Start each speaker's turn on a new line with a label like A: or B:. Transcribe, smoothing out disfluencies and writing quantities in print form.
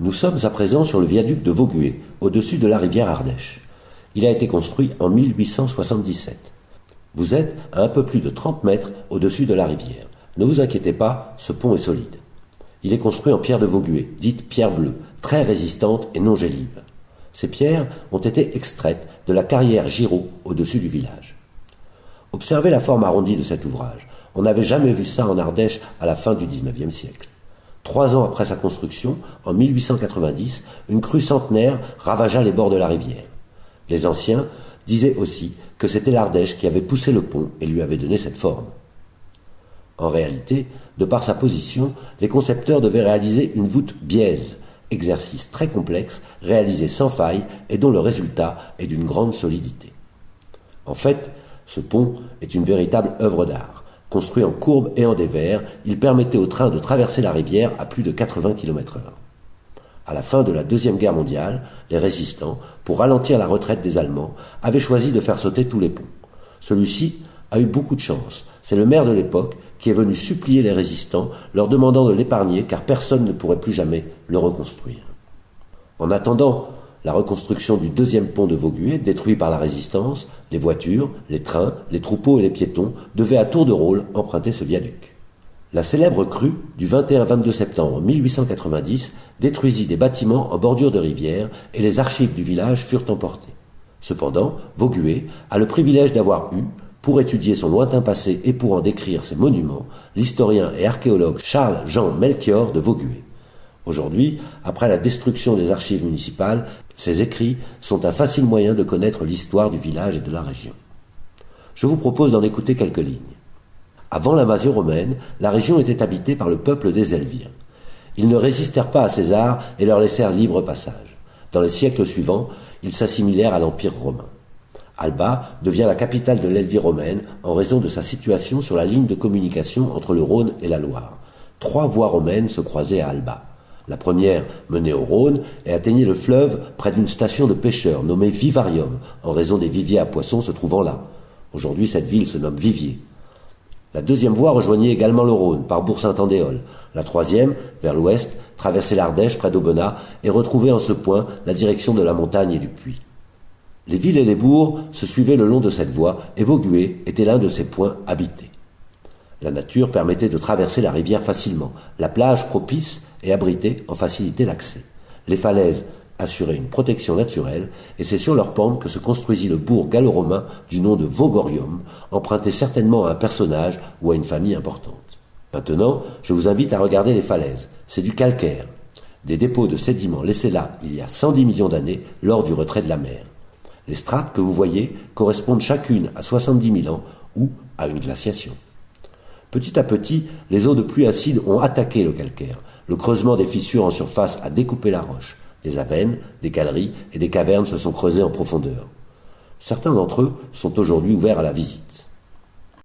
A: Nous sommes à présent sur le viaduc de Vaugué, au-dessus de la rivière Ardèche. Il a été construit en 1877. Vous êtes à un peu plus de 30 mètres au-dessus de la rivière. Ne vous inquiétez pas, ce pont est solide. Il est construit en pierre de Vaugué, dite pierre bleue, très résistante et non gélive. Ces pierres ont été extraites de la carrière Giraud au-dessus du village. Observez la forme arrondie de cet ouvrage. On n'avait jamais vu ça en Ardèche à la fin du XIXe siècle. 3 ans après sa construction, en 1890, une crue centenaire ravagea les bords de la rivière. Les anciens disaient aussi que c'était l'Ardèche qui avait poussé le pont et lui avait donné cette forme. En réalité, de par sa position, les concepteurs devaient réaliser une voûte biaise, exercice très complexe, réalisé sans faille et dont le résultat est d'une grande solidité. En fait, ce pont est une véritable œuvre d'art. Construit en courbe et en dévers, il permettait au train de traverser la rivière à plus de 80 km/h. À la fin de la Deuxième Guerre mondiale, les résistants, pour ralentir la retraite des Allemands, avaient choisi de faire sauter tous les ponts. Celui-ci a eu beaucoup de chance. C'est le maire de l'époque qui est venu supplier les résistants, leur demandant de l'épargner car personne ne pourrait plus jamais le reconstruire. En attendant la reconstruction du deuxième pont de Vaugué, détruit par la résistance, les voitures, les trains, les troupeaux et les piétons devaient à tour de rôle emprunter ce viaduc. La célèbre crue du 21-22 septembre 1890 détruisit des bâtiments en bordure de rivière et les archives du village furent emportées. Cependant, Vaugué a le privilège d'avoir eu, pour étudier son lointain passé et pour en décrire ses monuments, l'historien et archéologue Charles-Jean Melchior de Vaugué. Aujourd'hui, après la destruction des archives municipales, ces écrits sont un facile moyen de connaître l'histoire du village et de la région. Je vous propose d'en écouter quelques lignes. Avant l'invasion romaine, la région était habitée par le peuple des Helviens. Ils ne résistèrent pas à César et leur laissèrent libre passage. Dans les siècles suivants, ils s'assimilèrent à l'Empire romain. Alba devient la capitale de l'Helvie romaine en raison de sa situation sur la ligne de communication entre le Rhône et la Loire. 3 voies romaines se croisaient à Alba. La première menait au Rhône et atteignait le fleuve près d'une station de pêcheurs nommée Vivarium, en raison des viviers à poissons se trouvant là. Aujourd'hui, cette ville se nomme Viviers. La deuxième voie rejoignait également le Rhône, par Bourg-Saint-Andéol. La troisième, vers l'ouest, traversait l'Ardèche près d'Aubenas et retrouvait en ce point la direction de la montagne et du puits. Les villes et les bourgs se suivaient le long de cette voie et Vaugué était l'un de ces points habités. La nature permettait de traverser la rivière facilement. La plage propice et abritée en facilitait l'accès. Les falaises assuraient une protection naturelle et c'est sur leur pente que se construisit le bourg gallo-romain du nom de Vaugorium, emprunté certainement à un personnage ou à une famille importante. Maintenant, je vous invite à regarder les falaises. C'est du calcaire, des dépôts de sédiments laissés là il y a 110 millions d'années lors du retrait de la mer. Les strates que vous voyez correspondent chacune à 70 000 ans ou à une glaciation. Petit à petit, les eaux de pluie acide ont attaqué le calcaire. Le creusement des fissures en surface a découpé la roche. Des avennes, des galeries et des cavernes se sont creusées en profondeur. Certains d'entre eux sont aujourd'hui ouverts à la visite.